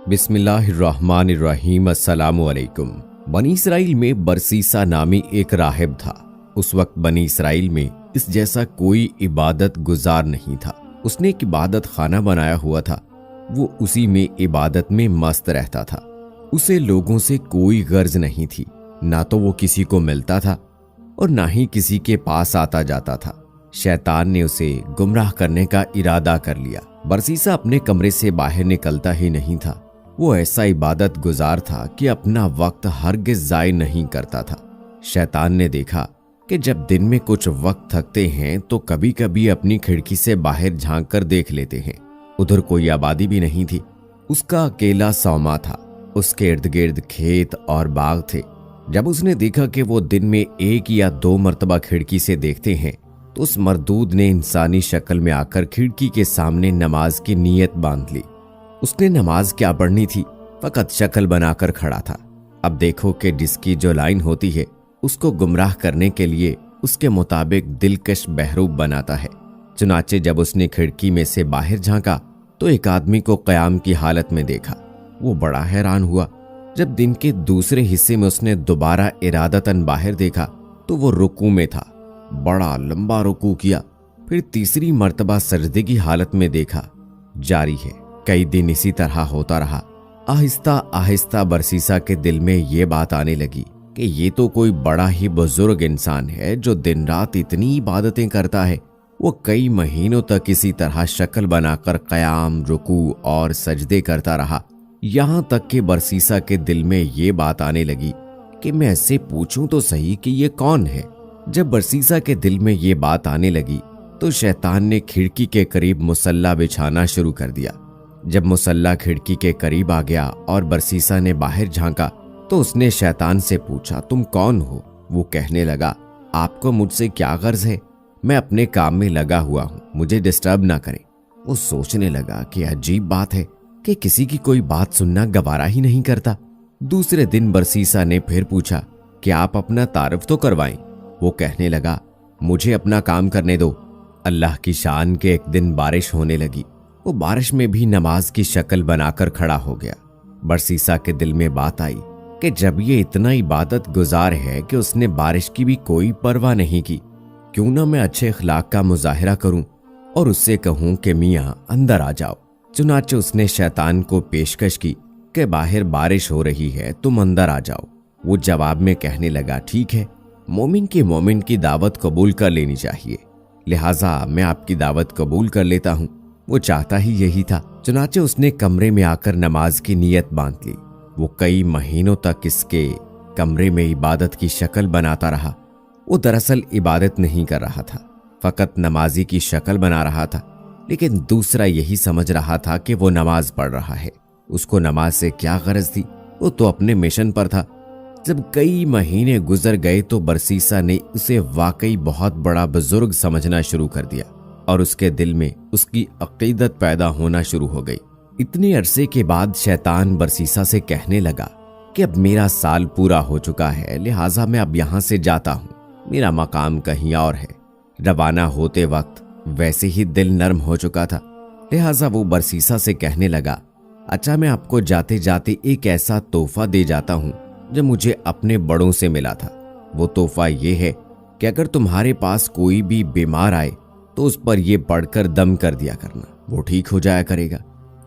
बिस्मिल्लाहिर्रहमानिर्रहीम। अस्सलामु अलैकुम। बनी इसराइल में बरसीसा नामी एक राहिब था। उस वक्त बनी इसराइल में इस जैसा कोई इबादत गुजार नहीं था। उसने एक इबादत खाना बनाया हुआ था। वो उसी में इबादत में मस्त रहता था। उसे लोगों से कोई गर्ज नहीं थी, ना तो वो किसी को मिलता था और ना ही किसी के पास आता जाता था। शैतान ने उसे गुमराह करने का इरादा कर लिया। बरसीसा अपने कमरे से बाहर निकलता ही नहीं था। वो ऐसा इबादत गुजार था कि अपना वक्त हरगिज ज़ाय नहीं करता था। शैतान ने देखा कि जब दिन में कुछ वक्त थकते हैं तो कभी कभी अपनी खिड़की से बाहर झांक कर देख लेते हैं। उधर कोई आबादी भी नहीं थी। उसका अकेला सौमा था। उसके इर्द गिर्द खेत और बाग थे। जब उसने देखा कि वो दिन में एक या दो मर्तबा खिड़की से देखते हैं तो उस मरदूद ने इंसानी शक्ल में आकर खिड़की के सामने नमाज की नीयत बांध ली। उसने नमाज क्या पढ़नी थी, फकत शक्ल बनाकर खड़ा था। अब देखो कि जिसकी जो लाइन होती है उसको गुमराह करने के लिए उसके मुताबिक दिलकश बहरूब बनाता है। चुनाचे जब उसने खिड़की में से बाहर झांका तो एक आदमी को क़याम की हालत में देखा। वो बड़ा हैरान हुआ। जब दिन के दूसरे हिस्से में उसने दोबारा इरादतन बाहर देखा तो वो रुकू में था। बड़ा लंबा रुकू किया। फिर तीसरी मर्तबा सजदे की हालत में देखा। जारी है। कई दिन इसी तरह होता रहा। आहिस्ता आहिस्ता बरसीसा के दिल में ये बात आने लगी कि ये तो कोई बड़ा ही बुजुर्ग इंसान है जो दिन रात इतनी इबादतें करता है। वो कई महीनों तक इसी तरह शक्ल बनाकर क़याम, रुकू और सजदे करता रहा। यहाँ तक कि बरसीसा के दिल में ये बात आने लगी कि मैं इससे पूछूं तो सही कि ये कौन है। जब बरसीसा के दिल में ये बात आने लगी तो शैतान ने खिड़की के करीब मुसल्ला बिछाना शुरू कर दिया। जब मुसल्ला खिड़की के करीब आ गया और बरसीसा ने बाहर झांका तो उसने शैतान से पूछा, तुम कौन हो? वो कहने लगा, आपको मुझसे क्या गर्ज है? मैं अपने काम में लगा हुआ हूँ, मुझे डिस्टर्ब ना करें। वो सोचने लगा कि अजीब बात है कि किसी की कोई बात सुनना गवारा ही नहीं करता। दूसरे दिन बरसीसा ने फिर पूछा कि आप अपना तारफ तो करवाएं। वो कहने लगा, मुझे अपना काम करने दो। अल्लाह की शान के एक दिन बारिश होने लगी। वो बारिश में भी नमाज की शक्ल बनाकर खड़ा हो गया। बरसीसा के दिल में बात आई कि जब ये इतना इबादत गुजार है कि उसने बारिश की भी कोई परवाह नहीं की, क्यों ना मैं अच्छे अखलाक का मुजाहिरा करूं और उससे कहूं कि मियां अंदर आ जाओ। चुनाचे उसने शैतान को पेशकश की कि बाहर बारिश हो रही है, तुम अंदर आ जाओ। वो जवाब में कहने लगा, ठीक है, मोमिन की दावत कबूल कर लेनी चाहिए, लिहाजा मैं आपकी दावत कबूल कर लेता हूँ। वो चाहता ही यही था। चुनाचे उसने कमरे में आकर नमाज की नीयत बांध ली। वो कई महीनों तक इसके कमरे में इबादत की शक्ल बनाता रहा। वो दरअसल इबादत नहीं कर रहा था, फकत नमाजी की शक्ल बना रहा था, लेकिन दूसरा यही समझ रहा था कि वो नमाज पढ़ रहा है। उसको नमाज से क्या गरज थी? वो तो अपने मिशन पर था। जब कई महीने गुजर गए तो बरसीसा ने उसे वाकई बहुत बड़ा बुजुर्ग समझना शुरू कर दिया और उसके दिल में उसकी अकीदत पैदा होना शुरू हो गई। इतने अरसे के बाद शैतान बरसीसा से कहने लगा कि अब मेरा साल पूरा हो चुका है, लिहाजा मैं अब यहाँ से जाता हूँ, मेरा मकाम कहीं और है। रवाना होते वक्त वैसे ही दिल नर्म हो चुका था, लिहाजा वो बरसीसा से कहने लगा, अच्छा मैं आपको जाते जाते एक ऐसा तोहफा दे जाता हूँ जो मुझे अपने बड़ों से मिला था। वो तोहफा ये है कि अगर तुम्हारे पास कोई भी बीमार आए तो उस पर यह पढ़कर दम कर दिया करना, वो ठीक हो जाया करेगा।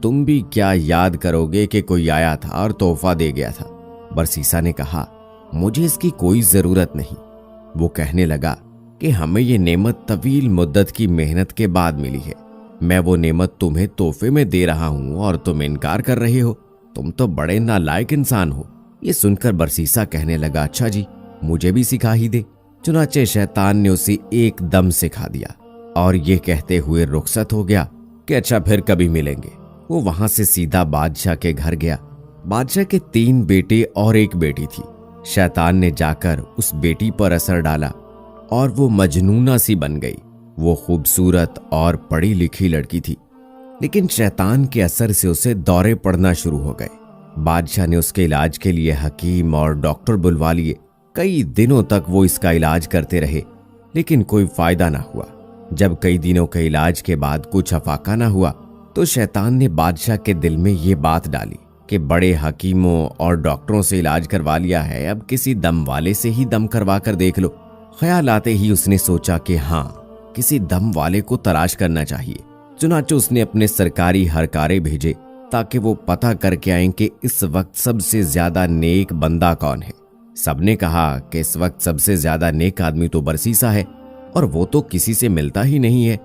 तुम भी क्या याद करोगे कि कोई आया था और तोहफा दे गया था। बरसीसा ने कहा, मुझे इसकी कोई जरूरत नहीं। वो कहने लगा कि हमें ये नेमत तवील मुद्दत की मेहनत के बाद मिली है। मैं वो नेमत तुम्हें तोहफे में दे रहा हूं और तुम इनकार कर रहे हो। तुम तो बड़े नालायक इंसान हो। ये सुनकर बरसीसा कहने लगा, अच्छा जी, मुझे भी सिखा ही दे। चुनाचे शैतान ने उसे एकदम सिखा दिया और ये कहते हुए रुखसत हो गया कि अच्छा फिर कभी मिलेंगे। वो वहां से सीधा बादशाह के घर गया। बादशाह के 3 बेटे और एक बेटी थी। शैतान ने जाकर उस बेटी पर असर डाला और वो मजनूना सी बन गई। वो खूबसूरत और पढ़ी लिखी लड़की थी, लेकिन शैतान के असर से उसे दौरे पड़ना शुरू हो गए। बादशाह ने उसके इलाज के लिए हकीम और डॉक्टर बुलवा लिए। कई दिनों तक वो इसका इलाज करते रहे, लेकिन कोई फायदा ना हुआ। जब कई दिनों के इलाज के बाद कुछ अफाका ना हुआ तो शैतान ने बादशाह के दिल में ये बात डाली کہ بڑے حکیموں اور ڈاکٹروں سے علاج کروا لیا ہے، اب کسی دم والے سے ہی دم کروا کر دیکھ لو۔ خیال آتے ہی اس نے سوچا کہ ہاں، کسی دم والے کو تلاش کرنا چاہیے۔ چنانچہ اس نے اپنے سرکاری ہرکارے بھیجے تاکہ وہ پتہ کر کے آئیں کہ اس وقت سب سے زیادہ نیک بندہ کون ہے۔ سب نے کہا کہ اس وقت سب سے زیادہ نیک آدمی تو برسیسا ہے، اور وہ تو کسی سے ملتا ہی نہیں ہے۔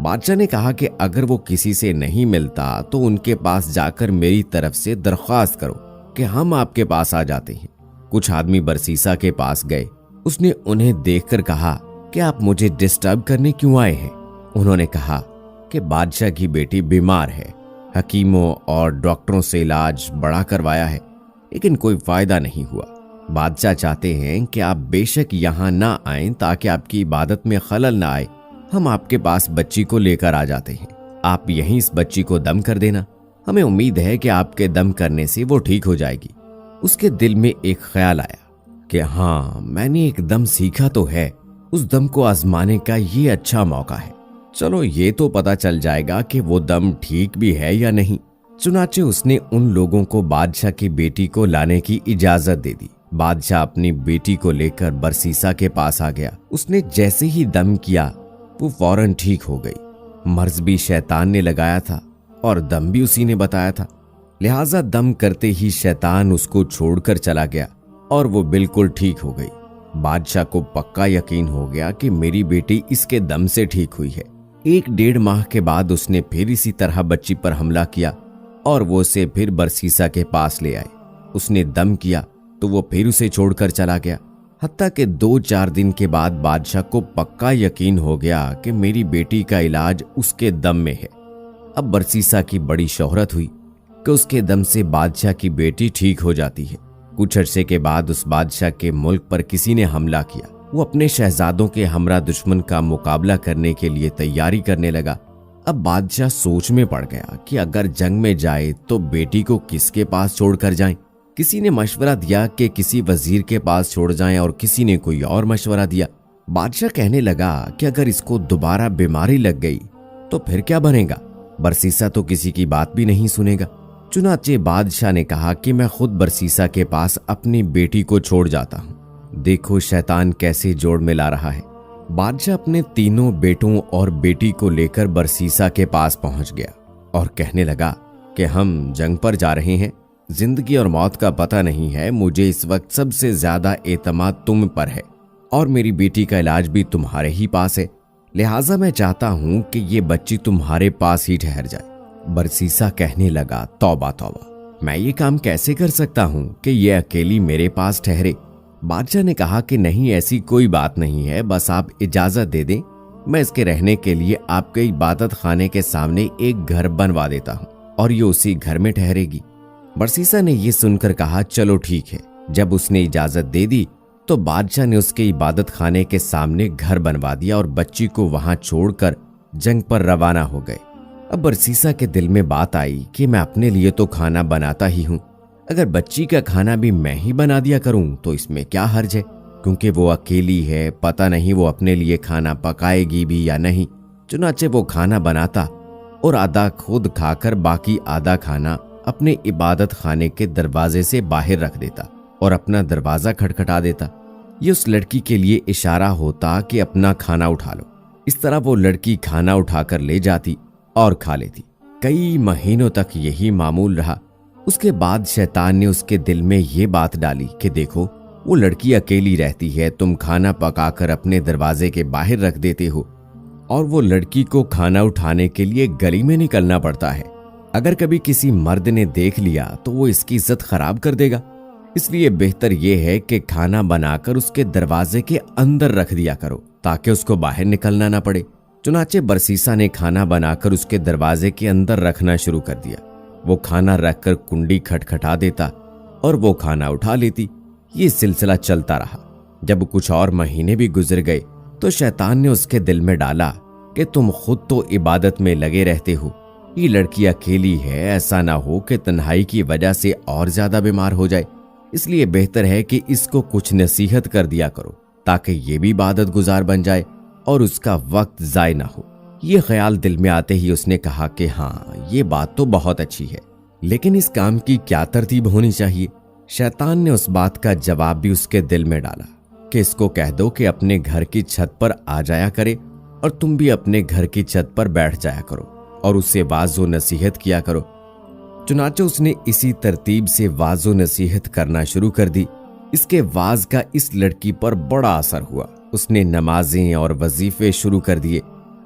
بادشاہ نے کہا کہ اگر وہ کسی سے نہیں ملتا تو ان کے پاس جا کر میری طرف سے درخواست کرو کہ ہم آپ کے پاس آ جاتے ہیں۔ کچھ آدمی برسیسا کے پاس گئے۔ اس نے انہیں دیکھ کر کہا کہ آپ مجھے ڈسٹرب کرنے کیوں آئے ہیں؟ انہوں نے کہا کہ بادشاہ کی بیٹی بیمار ہے، حکیموں اور ڈاکٹروں سے علاج بڑا کروایا ہے لیکن کوئی فائدہ نہیں ہوا۔ بادشاہ چاہتے ہیں کہ آپ بے شک یہاں نہ آئیں تاکہ آپ کی عبادت میں خلل نہ آئے۔ ہم آپ کے پاس بچی کو لے کر آ جاتے ہیں، آپ یہیں اس بچی کو دم کر دینا، ہمیں امید ہے کہ آپ کے دم کرنے سے وہ ٹھیک ہو جائے گی۔ اس کے دل میں ایک خیال آیا کہ ہاں، میں نے ایک دم سیکھا تو ہے، اس دم کو آزمانے کا یہ اچھا موقع ہے، چلو یہ تو پتا چل جائے گا کہ وہ دم ٹھیک بھی ہے یا نہیں۔ چنانچہ اس نے ان لوگوں کو بادشاہ کی بیٹی کو لانے کی اجازت دے دی۔ بادشاہ اپنی بیٹی کو لے کر برسیسا کے پاس آ گیا۔ اس نے جیسے ہی دم کیا وہ فوراً ٹھیک ہو گئی۔ مرض بھی شیطان نے لگایا تھا اور دم بھی اسی نے بتایا تھا، لہٰذا دم کرتے ہی شیطان اس کو چھوڑ کر چلا گیا اور وہ بالکل ٹھیک ہو گئی۔ بادشاہ کو پکا یقین ہو گیا کہ میری بیٹی اس کے دم سے ٹھیک ہوئی ہے۔ 1.5 ماہ کے بعد اس نے پھر اسی طرح بچی پر حملہ کیا اور وہ اسے پھر برسیسا کے پاس لے آئے۔ اس نے دم کیا تو وہ پھر اسے چھوڑ کر چلا گیا، حتیٰ کہ 2-4 دن کے بعد بادشاہ کو پکا یقین ہو گیا کہ میری بیٹی کا علاج اس کے دم میں ہے۔ اب برسیسا کی بڑی شہرت ہوئی کہ اس کے دم سے بادشاہ کی بیٹی ٹھیک ہو جاتی ہے۔ کچھ عرصے کے بعد اس بادشاہ کے ملک پر کسی نے حملہ کیا۔ وہ اپنے شہزادوں کے ہمراہ دشمن کا مقابلہ کرنے کے لیے تیاری کرنے لگا۔ اب بادشاہ سوچ میں پڑ گیا کہ اگر جنگ میں جائے تو بیٹی کو کس کے پاس چھوڑ کر جائیں۔ کسی نے مشورہ دیا کہ کسی وزیر کے پاس چھوڑ جائیں اور کسی نے کوئی اور مشورہ دیا۔ بادشاہ کہنے لگا کہ اگر اس کو دوبارہ بیماری لگ گئی تو پھر کیا بنے گا؟ برسیسا تو کسی کی بات بھی نہیں سنے گا۔ چنانچہ بادشاہ نے کہا کہ میں خود برسیسا کے پاس اپنی بیٹی کو چھوڑ جاتا ہوں۔ دیکھو شیطان کیسے جوڑ میں لا رہا ہے۔ بادشاہ اپنے تینوں بیٹوں اور بیٹی کو لے کر برسیسا کے پاس پہنچ گیا اور کہنے لگا کہ ہم جنگ پر جا رہے ہیں، زندگی اور موت کا پتہ نہیں ہے، مجھے اس وقت سب سے زیادہ اعتماد تم پر ہے اور میری بیٹی کا علاج بھی تمہارے ہی پاس ہے، لہٰذا میں چاہتا ہوں کہ یہ بچی تمہارے پاس ہی ٹھہر جائے۔ برسیسا کہنے لگا توبہ توبہ، میں یہ کام کیسے کر سکتا ہوں کہ یہ اکیلی میرے پاس ٹھہرے؟ بادشاہ نے کہا کہ نہیں، ایسی کوئی بات نہیں ہے، بس آپ اجازت دے دیں، میں اس کے رہنے کے لیے آپ کے عبادت خانے کے سامنے ایک گھر بنوا دیتا ہوں اور یہ اسی گھر میں ٹھہرے گی۔ برسیسا نے یہ سن کر کہا چلو ٹھیک ہے۔ جب اس نے اجازت دے دی تو بادشاہ نے اس کے عبادت خانے کے سامنے گھر بنوا دیا اور بچی کو وہاں چھوڑ کر جنگ پر روانہ ہو گئے۔ اب برسیسا کے دل میں بات آئی کہ میں اپنے لیے تو کھانا بناتا ہی ہوں، اگر بچی کا کھانا بھی میں ہی بنا دیا کروں تو اس میں کیا حرج ہے، کیونکہ وہ اکیلی ہے، پتہ نہیں وہ اپنے لیے کھانا پکائے گی بھی یا نہیں۔ چنانچہ وہ کھانا بناتا اور آدھا خود کھا کر باقی آدھا کھانا اپنے عبادت خانے کے دروازے سے باہر رکھ دیتا اور اپنا دروازہ کھٹکھٹا دیتا۔ یہ اس لڑکی کے لیے اشارہ ہوتا کہ اپنا کھانا اٹھا لو۔ اس طرح وہ لڑکی کھانا اٹھا کر لے جاتی اور کھا لیتی۔ کئی مہینوں تک یہی معمول رہا۔ اس کے بعد شیطان نے اس کے دل میں یہ بات ڈالی کہ دیکھو، وہ لڑکی اکیلی رہتی ہے، تم کھانا پکا کر اپنے دروازے کے باہر رکھ دیتے ہو اور وہ لڑکی کو کھانا اٹھانے کے لیے گلی میں نکلنا پڑتا ہے۔ اگر کبھی کسی مرد نے دیکھ لیا تو وہ اس کی عزت خراب کر دے گا، اس لیے بہتر یہ ہے کہ کھانا بنا کر اس کے دروازے کے اندر رکھ دیا کرو تاکہ اس کو باہر نکلنا نہ پڑے۔ چنانچہ برسیسا نے کھانا بنا کر اس کے دروازے کے اندر رکھنا شروع کر دیا۔ وہ کھانا رکھ کر کنڈی کھٹکھٹا دیتا اور وہ کھانا اٹھا لیتی۔ یہ سلسلہ چلتا رہا۔ جب کچھ اور مہینے بھی گزر گئے تو شیطان نے اس کے دل میں ڈالا کہ تم خود تو عبادت میں لگے رہتے ہو، یہ لڑکی اکیلی ہے، ایسا نہ ہو کہ تنہائی کی وجہ سے اور زیادہ بیمار ہو جائے، اس لیے بہتر ہے کہ اس کو کچھ نصیحت کر دیا کرو تاکہ یہ بھی عبادت گزار بن جائے اور اس کا وقت ضائع نہ ہو۔ یہ خیال دل میں آتے ہی اس نے کہا کہ ہاں، یہ بات تو بہت اچھی ہے، लेकिन इस काम की क्या तरतीब होनी चाहिए? शैतान ने उस बात का जवाब भी उसके दिल में डाला कि इसको कह दो कि अपने घर की छत पर आ जाया करे और तुम भी अपने घर की छत पर बैठ जाया करो और उससे वाज़ो नसीहत किया करो। चुनाचे उसने इसी तरतीब से वाज़ो नसीहत करना शुरू कर दी। इसके वाज का इस लड़की पर बड़ा असर हुआ। उसने नमाजें और वजीफे शुरू कर दिए।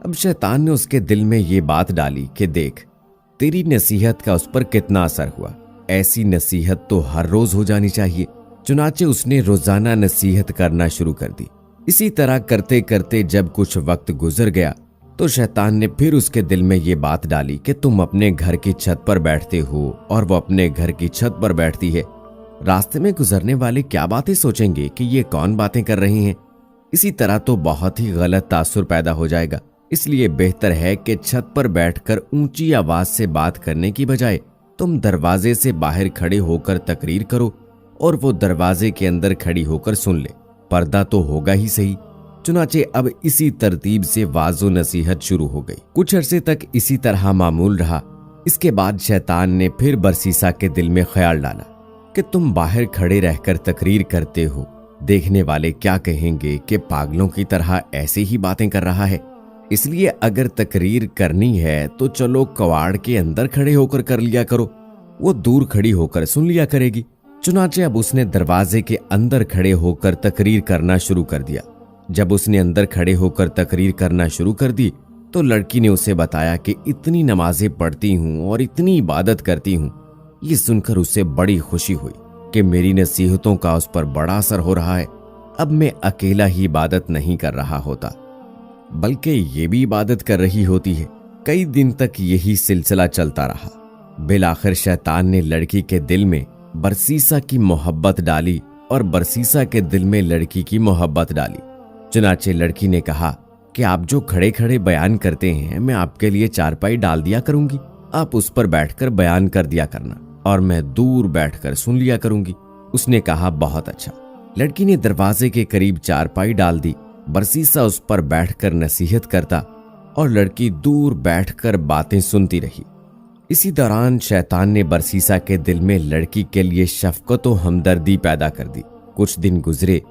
अब शैतान ने उसके दिल में ये बात डाली कि देख, तेरी नसीहत का उस पर कितना असर हुआ। ऐसी नसीहत तो हर रोज हो जानी चाहिए। चुनाचे उसने रोजाना नसीहत करना शुरू कर दी। इसी तरह करते करते जब कुछ वक्त गुजर गया तो शैतान ने फिर उसके दिल में ये बात डाली कि तुम अपने घर की छत पर बैठते हो और वो अपने घर की छत पर बैठती है। रास्ते में गुजरने वाले क्या बातें सोचेंगे कि ये कौन बातें कर रही हैं। इसी तरह तो बहुत ही गलत तासुर पैदा हो जाएगा। इसलिए बेहतर है कि छत पर बैठकर ऊंची आवाज से बात करने की बजाय तुम दरवाजे से बाहर खड़े होकर तकरीर करो और वो दरवाजे के अंदर खड़ी होकर सुन ले। पर्दा तो होगा ही सही। चुनाचे अब इसी तरतीब से वाज़ो नसीहत शुरू हो गई। कुछ अरसे तक इसी तरह मामूल रहा। इसके बाद शैतान ने फिर बरसीसा के दिल में ख्याल डाला कि तुम बाहर खड़े रहकर तकरीर करते हो, देखने वाले क्या कहेंगे कि पागलों की तरह ऐसे ही बातें कर रहा है। इसलिए अगर तकरीर करनी है तो चलो कवाड़ के अंदर खड़े होकर कर लिया करो, वो दूर खड़ी होकर सुन लिया करेगी। चुनाचे अब उसने दरवाजे के अंदर खड़े होकर तकरीर करना शुरू कर दिया। जब उसने अंदर खड़े होकर तकरीर करना शुरू कर दी तो लड़की ने उसे बताया कि इतनी नमाजें पढ़ती हूँ और इतनी इबादत करती हूँ। ये सुनकर उसे बड़ी खुशी हुई कि मेरी नसीहतों का उस पर बड़ा असर हो रहा है। अब मैं अकेला ही इबादत नहीं कर रहा होता, बल्कि ये भी इबादत कर रही होती है। कई दिन तक यही सिलसिला चलता रहा। बिलाखिर शैतान ने लड़की के दिल में बरसीसा की मोहब्बत डाली और बरसीसा के दिल में लड़की की मोहब्बत डाली। चुनाचे लड़की ने कहा कि आप जो खड़े खड़े बयान करते हैं, मैं आपके लिए चारपाई डाल दिया करूंगी, आप उस पर बैठकर बयान कर दिया करना और मैं दूर बैठकर सुन लिया करूंगी। उसने कहा बहुत अच्छा। लड़की ने दरवाजे के करीब चारपाई डाल दी। बरसीसा उस पर बैठकर नसीहत करता और लड़की दूर बैठकर बातें सुनती रही। इसी दौरान शैतान ने बरसीसा के दिल में लड़की के लिए शफकत और हमदर्दी पैदा कर दी। कुछ दिन गुजरे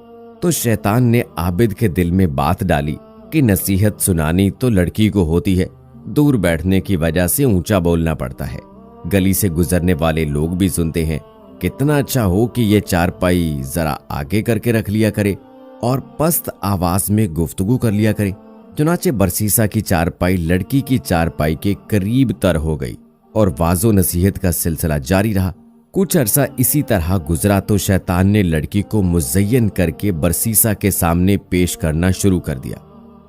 तो शैतान ने आबिद के दिल में बात डाली कि नसीहत सुनानी तो लड़की को होती है, दूर बैठने की वजह से ऊंचा बोलना पड़ता है। गली से गुजरने वाले लोग भी सुनते हैं। कितना अच्छा हो कि ये चारपाई जरा आगे करके रख लिया करे और पस्त आवाज में गुफ्तगू कर लिया करे। चुनाचे बरसीसा की चारपाई लड़की की चारपाई के करीब तर हो गई और वाज़ो नसीहत का सिलसिला जारी रहा। कुछ अरसा इसी तरह गुजरा तो शैतान ने लड़की को मुज़य्यन करके बरसीसा के सामने पेश करना शुरू कर दिया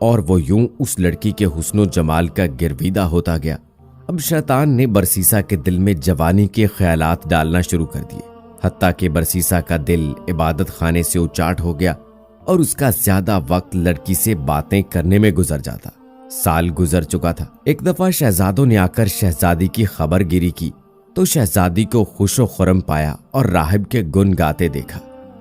और वो यूं उस लड़की के हुस्नो जमाल का गिरवीदा होता गया। अब शैतान ने बरसीसा के दिल में जवानी के ख्यालात डालना शुरू कर दिए, हत्ता कि बरसीसा का दिल इबादत खाने से उचाट हो गया और उसका ज्यादा वक्त लड़की से बातें करने में गुजर जाता। साल गुजर चुका था। एक दफा शहजादों ने आकर शहजादी की खबर गिरी की तो शहजादी को खुशो खुरम पाया और राहिब के गुन गाते देखा।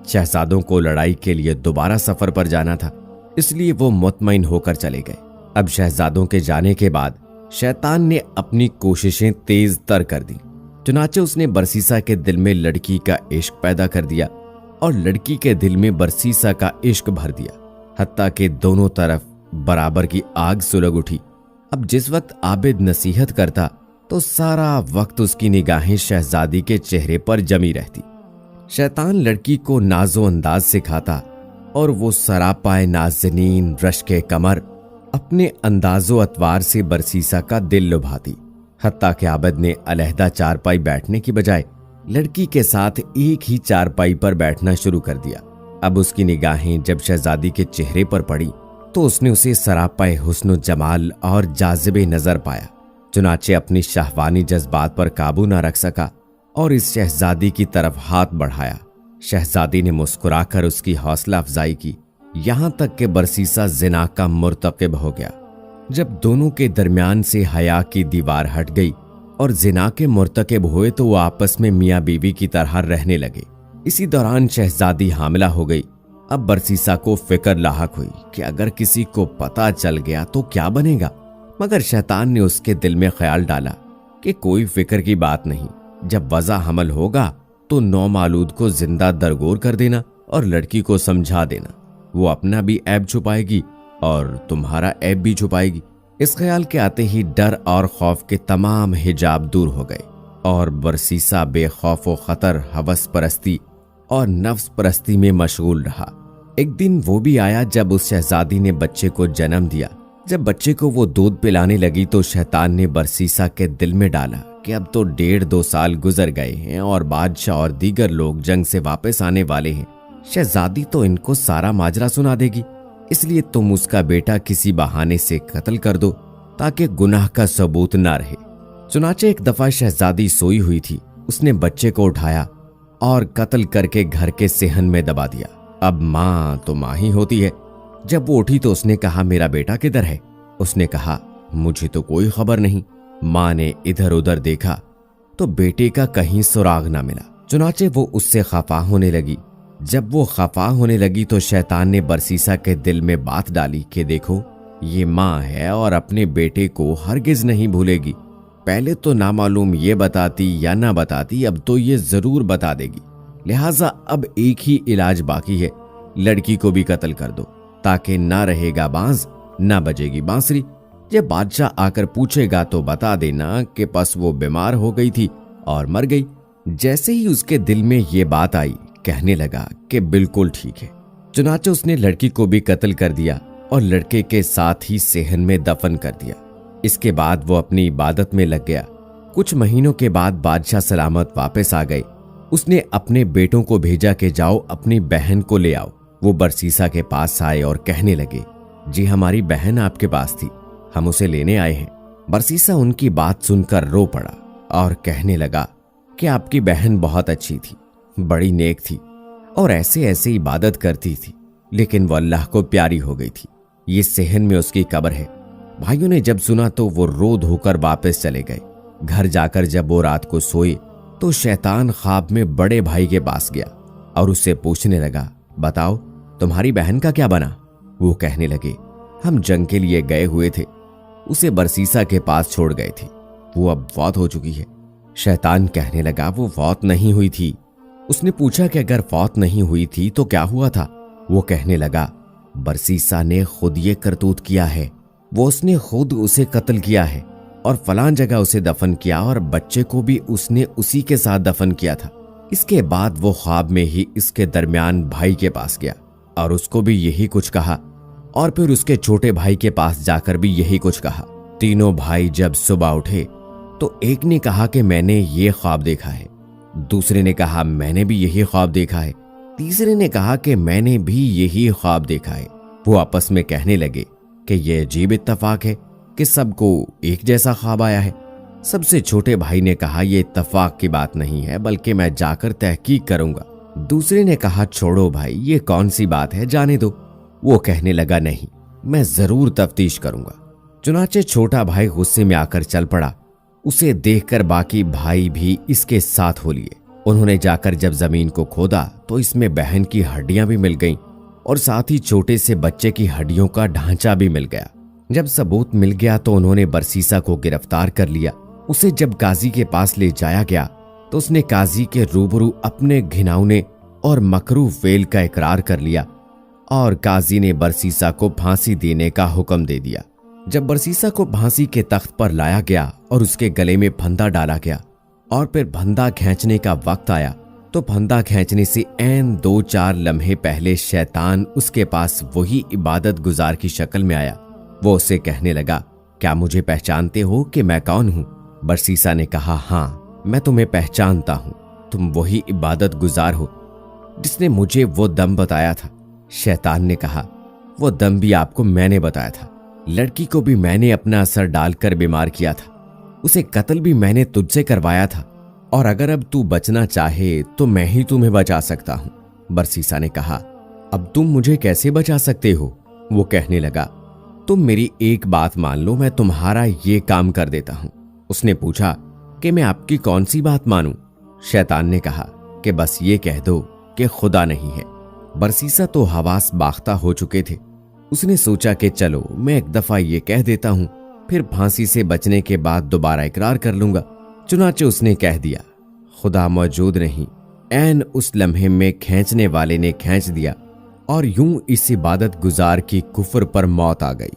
शहजादों को लड़ाई के लिए दोबारा सफर पर जाना था, इसलिए वो मुतमईन होकर चले गए। अब शहजादों के जाने के बाद शैतान ने अपनी कोशिशें तेज तर कर दी। चुनाचे उसने बरसीसा के दिल में लड़की का इश्क पैदा कर दिया और लड़की के दिल में बरसीसा का इश्क भर दिया, हत्ता कि दोनों तरफ बराबर की आग सुलग उठी। अब जिस वक्त आबिद नसीहत करता तो सारा वक्त उसकी निगाहें शहजादी के चेहरे पर जमी रहती। शैतान लड़की को नाजो अंदाज सिखाता और वो सरापाए नाज़नीन रश्के कमर अपने अंदाजो अतवार से बरसीसा का दिल लुभाती, हत्ता कि आबिद ने अलहदा चारपाई बैठने की बजाय लड़की के साथ एक ही चारपाई पर बैठना शुरू कर दिया। अब उसकी निगाहें जब शहजादी के चेहरे पर पड़ी तो उसने उसे सरापाए हुस्न जमाल और जाज़िबे नजर पाया। चुनाचे अपनी शाहवानी जज्बात पर काबू न रख सका और इस शहजादी की तरफ हाथ बढ़ाया। शहजादी ने मुस्कुराकर उसकी हौसला अफजाई की, यहां तक कि बरसीसा जिना का मुर्तकिब हो गया। जब दोनों के दरमियान से हया की दीवार हट गई और जिना के मुर्तकिब हुए तो वो आपस में मियाँ बीवी की तरह रहने लगे। इसी दौरान शहजादी हामिला हो गई। अब बरसीसा को फिक्र लाहक हुई कि अगर किसी को पता चल गया तो क्या बनेगा, मगर शैतान ने उसके दिल में ख्याल डाला कि कोई फिक्र की बात नहीं, जब वज़ा हमल होगा तो नौमालूद को जिंदा दरगोर कर देना और लड़की को समझा देना। वो अपना भी ऐब छुपाएगी और तुम्हारा ऐब भी छुपाएगी। इस ख्याल के आते ही डर और खौफ के तमाम हिजाब दूर हो गए और बरसीसा बेखौफ व खतर, हवस परस्ती और नफ्स परस्ती में मशगूल रहा। एक दिन वो भी आया जब उस शहजादी ने बच्चे को जन्म दिया। जब बच्चे को वो दूध पिलाने लगी तो शैतान ने बरसीसा के दिल में डाला कि अब तो 1.5-2 साल गुजर गए हैं और बादशाह और दीगर लोग जंग से वापस आने वाले हैं। शहजादी तो इनको सारा माजरा सुना देगी, इसलिए तुम उसका बेटा किसी बहाने से कत्ल कर दो ताकि गुनाह का सबूत ना रहे। चुनाचे एक दफा शहजादी सोई हुई थी। उसने बच्चे को उठाया और कत्ल करके घर के सेहन में दबा दिया। अब माँ तो माँ ही होती है। जब वो उठी तो उसने कहा, मेरा बेटा किधर है? उसने कहा, मुझे तो कोई खबर नहीं। माँ ने इधर उधर देखा तो बेटे का कहीं सुराग ना मिला। चुनाचे वो उससे खफा होने लगी। जब वो खफा होने लगी तो शैतान ने बरसीसा के दिल में बात डाली कि देखो, ये माँ है और अपने बेटे को हरगिज नहीं भूलेगी। पहले तो नामालूम ये बताती या ना बताती, अब तो ये जरूर बता देगी। लिहाजा अब एक ही इलाज बाकी है, लड़की को भी कत्ल कर दो ताकि ना रहेगा बांस ना बजेगी बांसुरी। जब बादशाह आकर पूछेगा तो बता देना कि बस वो बीमार हो गई थी और मर गई। जैसे ही उसके दिल में ये बात आई, कहने लगा कि बिल्कुल ठीक है। चुनाचे उसने लड़की को भी कत्ल कर दिया और लड़के के साथ ही सेहन में दफन कर दिया। इसके बाद वो अपनी इबादत में लग गया। कुछ महीनों के बाद बादशाह सलामत वापस आ गए। उसने अपने बेटों को भेजा कि जाओ अपनी बहन को ले आओ। वो बरसीसा के पास आए और कहने लगे, जी हमारी बहन आपके पास थी, हम उसे लेने आए हैं। बरसीसा उनकी बात सुनकर रो पड़ा और कहने लगा कि आपकी बहन बहुत अच्छी थी, बड़ी नेक थी और ऐसे ऐसे इबादत करती थी, लेकिन वो अल्लाह को प्यारी हो गई थी। ये सेहन में उसकी कब्र है। भाइयों ने जब सुना तो वो रो धोकर वापस चले गए। घर जाकर जब वो रात को सोए तो शैतान ख्वाब में बड़े भाई के पास गया और उससे पूछने लगा, बताओ तुम्हारी बहन का क्या बना? वो कहने लगे, हम जंग के लिए गए हुए थे, उसे बरसीसा के पास छोड़ गए थे, वो अब फौत हो चुकी है। शैतान कहने लगा, वो फौत नहीं हुई थी। उसने पूछा कि अगर फौत नहीं हुई थी तो क्या हुआ था? वो कहने लगा, बरसीसा ने खुद ये करतूत किया है, वो उसने खुद उसे कत्ल किया है और फलां जगह उसे दफन किया और बच्चे को भी उसने उसी के साथ दफन किया था। इसके बाद वो ख्वाब में ही इसके दरमियान भाई के पास गया और उसको भी यही कुछ कहा और फिर उसके छोटे भाई के पास जाकर भी यही कुछ कहा। तीनों भाई जब सुबह उठे तो एक ने कहा कि मैंने ये ख्वाब देखा है, दूसरे ने कहा मैंने भी यही ख्वाब देखा है, तीसरे ने कहा कि मैंने भी यही ख्वाब देखा है। वो आपस में कहने लगे कि ये अजीब इत्तफाक है कि सबको एक जैसा ख्वाब आया है। सबसे छोटे भाई ने कहा, यह इत्तफाक की बात नहीं है, बल्कि मैं जाकर तहकीक करूंगा। दूसरे ने कहा, छोड़ो भाई, ये कौन सी बात है, जाने दो। वो कहने लगा, नहीं, मैं जरूर तफ्तीश करूंगा। चुनाचे छोटा भाई गुस्से में आकर चल पड़ा। उसे देखकर बाकी भाई भी इसके साथ हो लिए। उन्होंने जाकर जब जमीन को खोदा तो इसमें बहन की हड्डियां भी मिल गईं और साथ ही छोटे से बच्चे की हड्डियों का ढांचा भी मिल गया। जब सबूत मिल गया तो उन्होंने बरसीसा को गिरफ्तार कर लिया। उसे जब काजी के पास ले जाया गया तो उसने काजी के रूबरू अपने घिनौने और मकरूह फेल का इकरार कर लिया और काजी ने बरसीसा को फांसी देने का हुक्म दे दिया। जब बरसीसा को फांसी के तख्त पर लाया गया और उसके गले में फंदा डाला गया और फिर फंदा खींचने का वक्त आया तो फंदा खींचने से ऐन 2-4 लम्हे पहले शैतान उसके पास वही इबादत गुजार की शक्ल में आया। वो उसे कहने लगा, क्या मुझे पहचानते हो कि मैं कौन हूं? बरसीसा ने कहा, हाँ, मैं तुम्हें पहचानता हूं, तुम वही इबादत गुजार हो जिसने मुझे वो दम बताया था। शैतान ने कहा, वो दम भी आपको मैंने बताया था, लड़की को भी मैंने अपना असर डालकर बीमार किया था, उसे कत्ल भी मैंने तुझसे करवाया था, और अगर अब तू बचना चाहे तो मैं ही तुम्हें बचा सकता हूं। बरसीसा ने कहा, अब तुम मुझे कैसे बचा सकते हो? वो कहने लगा, तुम मेरी एक बात मान लो, मैं तुम्हारा ये काम कर देता हूं। उसने पूछा कि मैं आपकी कौन सी बात मानूं? शैतान ने कहा कि बस ये कह दो कि खुदा नहीं है। बरसीसा तो हवास बाख्ता हो चुके थे। उसने सोचा कि चलो मैं एक दफा ये कह देता हूं, फिर फांसी से बचने के बाद दोबारा इकरार कर लूंगा। चुनाचे उसने कह दिया خدا موجود نہیں، عین اس لمحے میں کھینچنے والے نے کھینچ دیا اور یوں اس عبادت گزار کی کفر پر موت آ گئی۔